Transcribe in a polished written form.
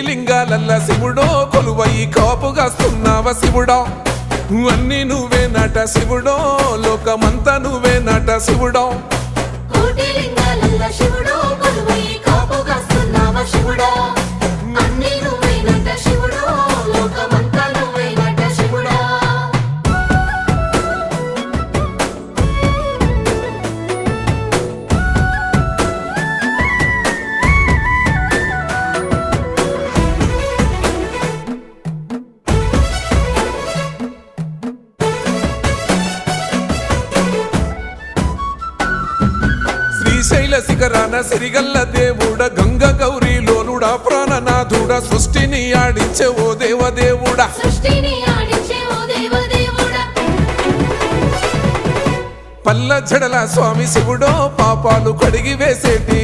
లింగాలల్ల శివుడో కొలువయి కాపుగాస్తున్నావ శివుడా అన్ని నువ్వే నట శివుడో లోకమంతా నువ్వే నట శివుడో కోటి లింగాలల్ల శివుడో కొలువయి కాపుగాస్తున్నావ శివుడా అన్ని నువ్వే నట శివుడో లోకమంతా నువ్వే నట శివుడా శ్రీశైల శిఖరాన సిరిగల్ల దేవుడ గంగ గౌరీ లోలుడా ప్రాణనాథుడ సృష్టిని ఆడించే ఓ దేవదేవుడా సృష్టిని ఆడించే ఓ దేవదేవుడా పల్ల జడల స్వామి శివుడో పాపాలు కడిగి వేసేటి